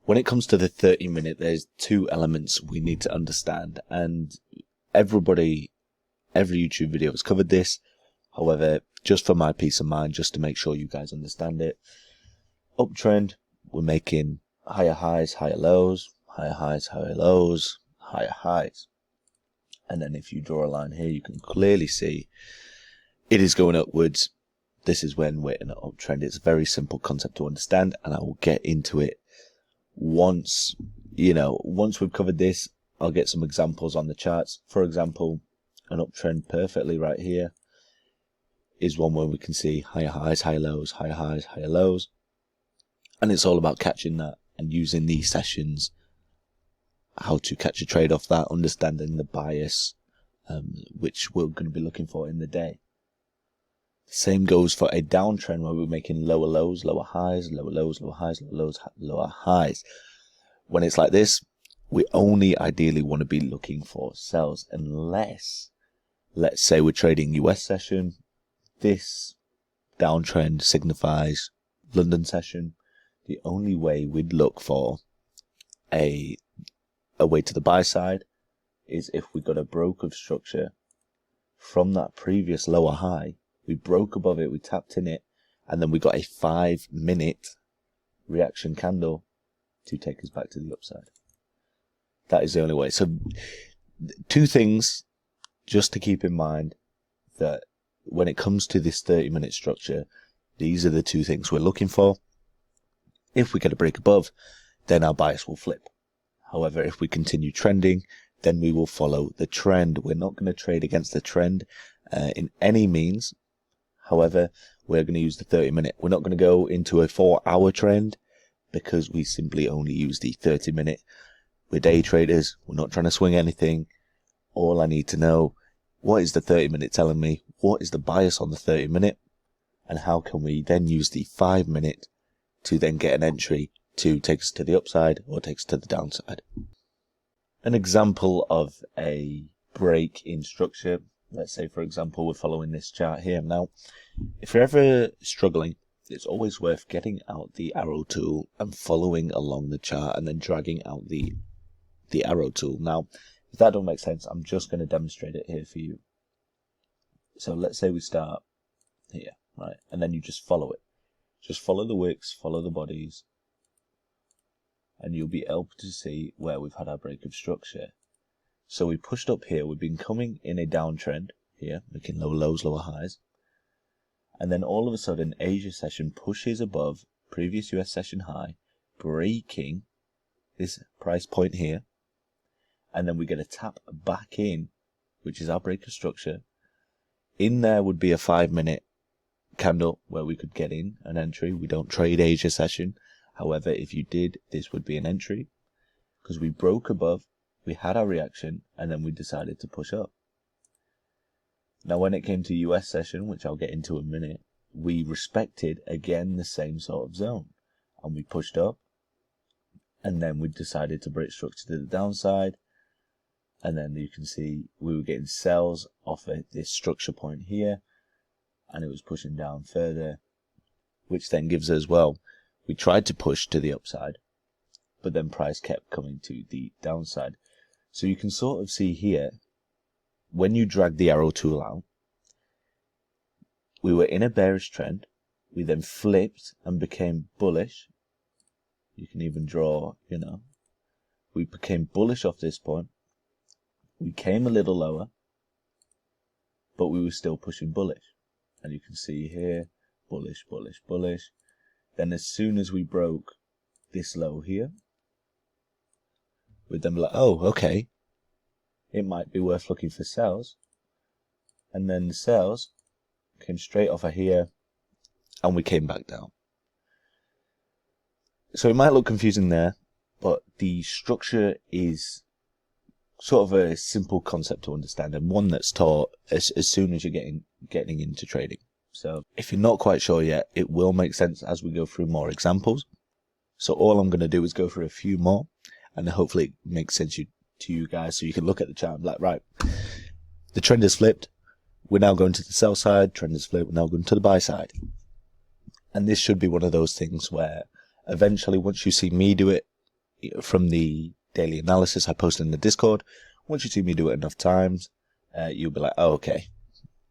When it comes to the 30-minute, there's two elements we need to understand, and every YouTube video has covered this. However, just for my peace of mind, just to make sure you guys understand it, uptrend, we're making higher highs, higher lows, higher highs, higher lows, higher highs. And then if you draw a line here, you can clearly see it is going upwards. This is when we're in an uptrend. It's a very simple concept to understand, and I will get into it once we've covered this. I'll get some examples on the charts. For example, an uptrend perfectly right here is one where we can see higher highs, higher lows, higher highs, higher lows. And it's all about catching that and using these sessions, how to catch a trade off that, understanding the bias, which we're going to be looking for in the day. The same goes for a downtrend where we're making lower lows, lower highs, lower lows, lower highs, lower lows, lower highs. When it's like this, we only ideally want to be looking for sells, unless, let's say we're trading US session, this downtrend signifies London session. The only way we'd look for a way to the buy side is if we got a broke of structure from that previous lower high. We broke above it, we tapped in it, and then we got a 5-minute reaction candle to take us back to the upside. That is the only way. So two things just to keep in mind, that when it comes to this 30-minute structure, these are the two things we're looking for. If we get a break above, then our bias will flip. However, if we continue trending, then we will follow the trend. We're not going to trade against the trend in any means. However, we're going to use the 30-minute. We're not going to go into a 4-hour trend because we simply only use the 30-minute. We're day traders. We're not trying to swing anything. All I need to know, what is the 30-minute telling me? What is the bias on the 30-minute? And how can we then use the 5-minute to then get an entry to take us to the upside or take us to the downside? An example of a break in structure. Let's say, for example, we're following this chart here. Now, if you're ever struggling, it's always worth getting out the arrow tool and following along the chart and then dragging out the arrow tool. Now, if that don't make sense, I'm just going to demonstrate it here for you. So let's say we start here, right? And then you just follow it. Just follow the wicks, follow the bodies, and you'll be able to see where we've had our break of structure. So we pushed up here, we've been coming in a downtrend here, making lower lows, lower highs. And then all of a sudden, Asia session pushes above previous US session high, breaking this price point here. And then we get a tap back in, which is our break of structure. In there would be a 5-minute candle where we could get in an entry. We don't trade Asia session. However, if you did, this would be an entry because we broke above. We had our reaction, and then we decided to push up. Now, when it came to US session, which I'll get into in a minute, we respected, again, the same sort of zone. And we pushed up, and then we decided to break structure to the downside. And then you can see we were getting sells off at this structure point here, and it was pushing down further, which then gives us, well, we tried to push to the upside, but then price kept coming to the downside. So you can sort of see here, when you drag the arrow tool out, we were in a bearish trend. We then flipped and became bullish. You can even draw, we became bullish off this point. We came a little lower, but we were still pushing bullish. And you can see here, bullish, bullish, bullish. Then as soon as we broke this low here, we'd then be like, oh, okay, it might be worth looking for sells. And then the sells came straight off of here, and we came back down. So it might look confusing there, but the structure is sort of a simple concept to understand, and one that's taught as soon as you're getting into trading. So if you're not quite sure yet, it will make sense as we go through more examples. So all I'm going to do is go through a few more, and hopefully it makes sense to you guys, so you can look at the chart and be like, right, the trend has flipped. We're now going to the sell side. Trend has flipped. We're now going to the buy side. And this should be one of those things where eventually, once you see me do it, from the daily analysis I posted in the Discord. Once you see me do it enough times, you'll be like, oh, okay,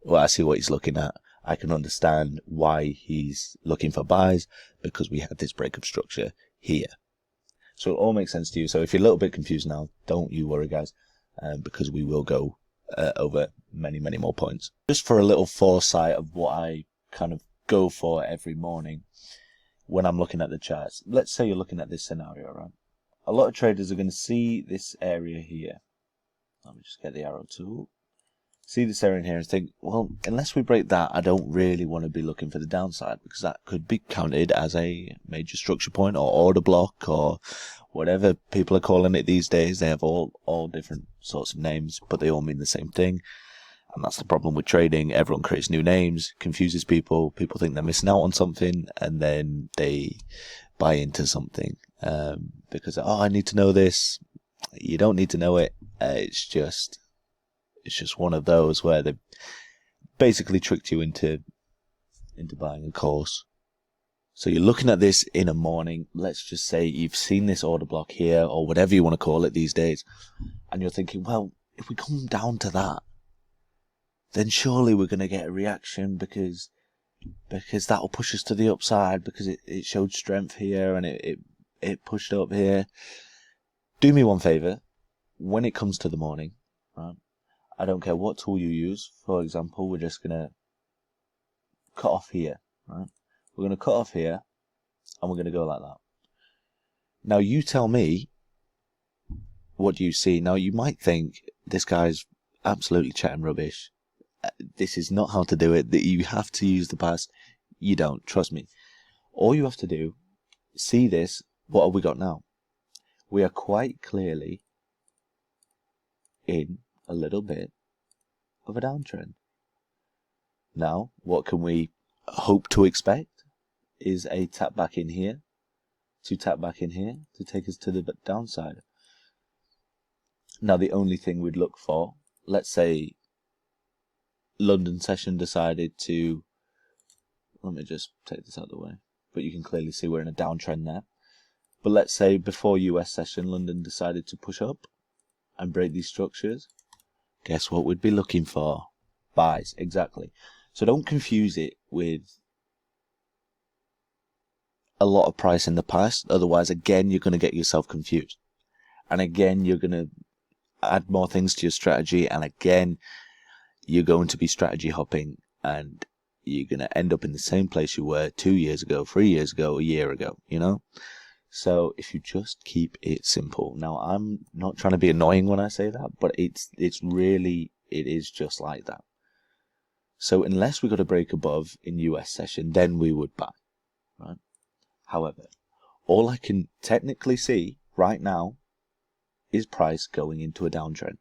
well, I see what he's looking at. I can understand why he's looking for buys, because we had this break of structure here. So it all makes sense to you. So if you're a little bit confused now, don't you worry, guys, because we will go over many, many more points. Just for a little foresight of what I kind of go for every morning when I'm looking at the charts. Let's say you're looking at this scenario, right? A lot of traders are going to see this area here. Let me just get the arrow tool. See this area in here and think, well, unless we break that, I don't really want to be looking for the downside, because that could be counted as a major structure point or order block or whatever people are calling it these days. They have all different sorts of names, but they all mean the same thing. And that's the problem with trading. Everyone creates new names, confuses people. People think they're missing out on something, and then they buy into something because, oh, I need to know this. You don't need to know it. It's just one of those where they basically tricked you into buying a course. So you're looking at this in a morning. Let's just say you've seen this order block here, or whatever you want to call it these days, and you're thinking, well, if we come down to that, then surely we're going to get a reaction, because that'll push us to the upside, because it showed strength here and it pushed up here. Do me one favor, when it comes to the morning, right? I don't care what tool you use. For example, we're just going to cut off here, right? We're going to cut off here, and we're going to go like that. Now, you tell me, what do you see? Now, you might think, this guy's absolutely chatting rubbish. This is not how to do it. That you have to use the past. You don't. Trust me. All you have to do, see this, what have we got now? We are quite clearly in a little bit of a downtrend. Now, what can we hope to expect is a tap back in here, to tap back in here, to take us to the downside. Now, the only thing we'd look for, let's say London session decided to, let me just take this out of the way, but you can clearly see we're in a downtrend there. But let's say before US session, London decided to push up and break these structures. Guess what we'd be looking for? Buys, exactly. So don't confuse it with a lot of price in the past. Otherwise, again, you're going to get yourself confused. And again, you're going to add more things to your strategy. And again, you're going to be strategy hopping. And you're going to end up in the same place you were 2 years ago, 3 years ago, a year ago, you know? So if you just keep it simple. Now, I'm not trying to be annoying when I say that, but it is just like that. So unless we got a break above in US session, then we would buy, right? However, all I can technically see right now is price going into a downtrend.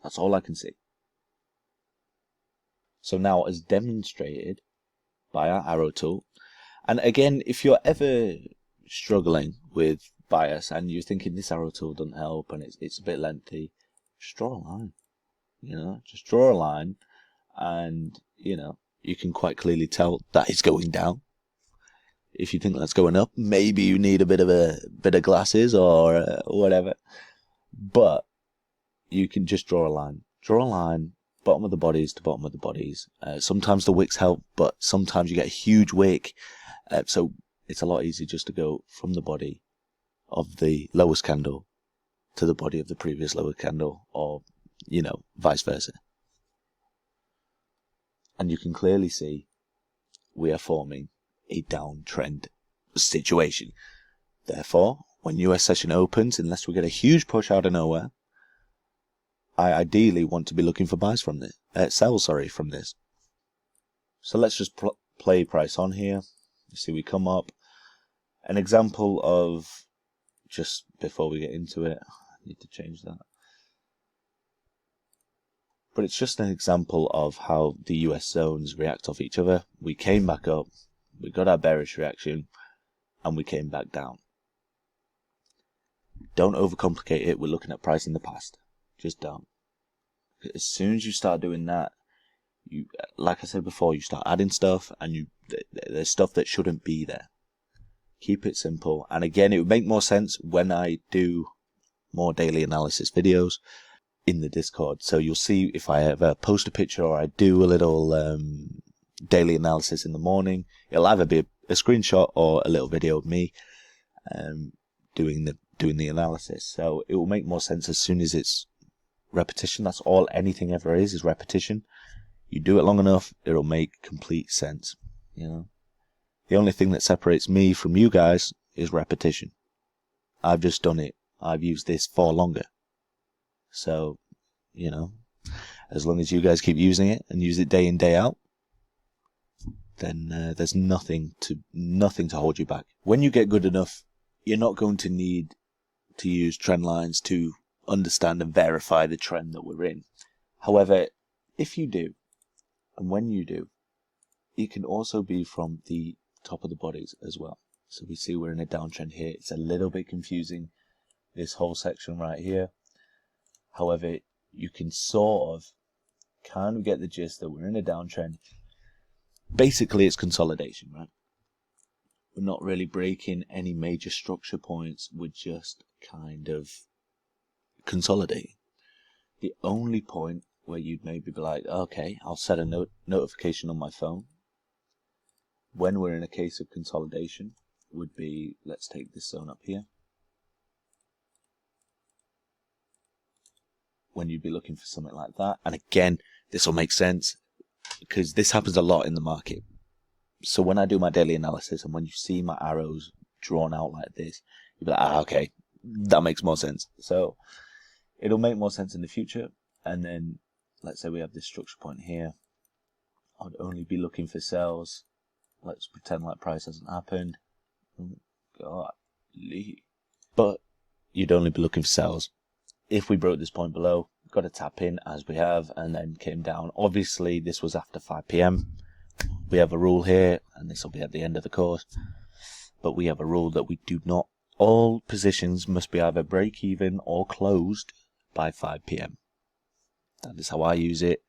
That's all I can see. So now, as demonstrated by our arrow tool, and again, if you're ever struggling with bias and you're thinking this arrow tool doesn't help and it's a bit lengthy, just draw a line. You know, just draw a line, and you know, you can quite clearly tell that it's going down. If you think that's going up, maybe you need a bit of glasses or whatever. But you can just draw a line. Draw a line, bottom of the bodies to bottom of the bodies. Sometimes the wicks help, but sometimes you get a huge wick. So it's a lot easier just to go from the body of the lowest candle to the body of the previous lower candle, or, you know, vice versa. And you can clearly see we are forming a downtrend situation. Therefore, when US session opens, unless we get a huge push out of nowhere, I ideally want to be looking for buys from this, sells from this. So let's just play price on here. You see we come up. An example of, just before we get into it, I need to change that. But it's just an example of how the US zones react off each other. We came back up, we got our bearish reaction, and we came back down. Don't overcomplicate it. We're looking at price in the past. Just don't. As soon as you start doing that, you, like I said before, you start adding stuff, and there's stuff that shouldn't be there. Keep it simple. And again, it would make more sense when I do more daily analysis videos in the Discord. So you'll see if I ever post a picture or I do a little daily analysis in the morning, it'll either be a screenshot or a little video of me doing the analysis. So it will make more sense as soon as it's repetition. That's all anything ever is repetition. You do it long enough, it'll make complete sense. You know, the only thing that separates me from you guys is repetition. I've just done it. I've used this for longer. So, you know, as long as you guys keep using it and use it day in, day out, then there's nothing to hold you back. When you get good enough, you're not going to need to use trend lines to understand and verify the trend that we're in. However, if you do, and when you do, it can also be from the top of the bodies as well. So we see we're in a downtrend here. It's a little bit confusing, this whole section right here. However, you can sort of kind of get the gist that we're in a downtrend. Basically, it's consolidation, right? We're not really breaking any major structure points. We're just kind of consolidating. The only point where you'd maybe be like, okay, I'll set a notification on my phone when we're in a case of consolidation would be, let's take this zone up here. When you'd be looking for something like that. And again, this will make sense because this happens a lot in the market. So when I do my daily analysis and when you see my arrows drawn out like this, you'll be like, okay, that makes more sense. So it'll make more sense in the future. And then let's say we have this structure point here. I would only be looking for sells. Let's pretend like price hasn't happened. Oh, golly. But you'd only be looking for sells. If we broke this point below, got to tap in as we have, and then came down. Obviously, this was after 5 p.m. We have a rule here, and this will be at the end of the course. But we have a rule that we do not. All positions must be either break even or closed by 5 p.m. That is how I use it,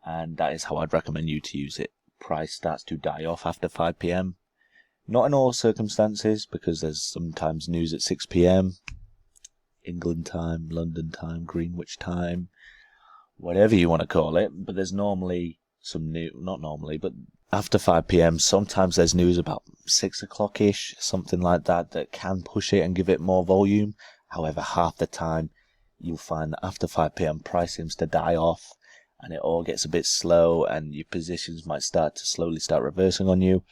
and that is how I'd recommend you to use it. Price starts to die off after 5 p.m. Not in all circumstances, because there's sometimes news at 6 p.m. England time, London time, Greenwich time, whatever you want to call it. But there's normally some news, not normally, but after 5 p.m. sometimes there's news about 6 o'clock-ish, something like that, that can push it and give it more volume. However, half the time you'll find that after 5 p.m. price seems to die off and it all gets a bit slow and your positions might start to slowly start reversing on you.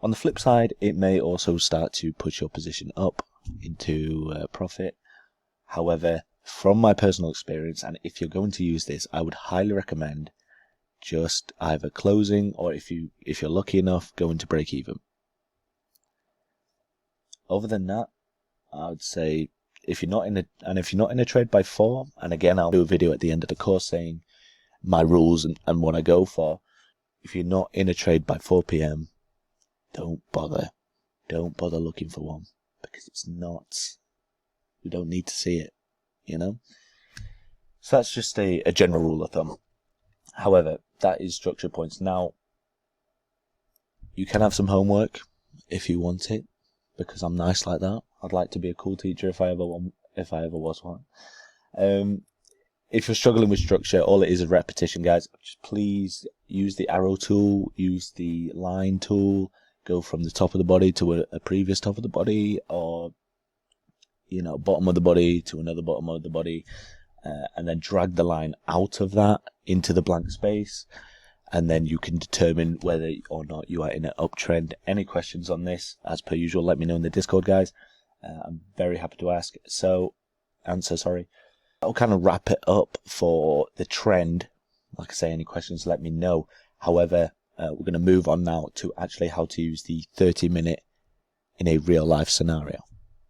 On the flip side, it may also start to push your position up into profit. However, from my personal experience, and if you're going to use this, I would highly recommend just either closing or if you're lucky enough, going to break even. Other than that, I would say if you're not in a trade by 4, and again I'll do a video at the end of the course saying my rules and what I go for. If you're not in a trade by 4 p.m, don't bother looking for one, because it's not. We don't need to see it, you know. So that's just a general rule of thumb. However, that is structure points. Now, you can have some homework if you want it, because I'm nice like that. I'd like to be a cool teacher if I ever was one. If you're struggling with structure, all it is repetition, guys. Just please use the arrow tool, use the line tool, go from the top of the body to a previous top of the body, or bottom of the body to another bottom of the body, and then drag the line out of that into the blank space, and then you can determine whether or not you are in an uptrend. Any questions on this, as per usual, let me know in the Discord, guys. I'm very happy to answer. I'll kind of wrap it up for the trend. Like I say, any questions, let me know. However, we're going to move on now to actually how to use the 30-minute in a real life scenario.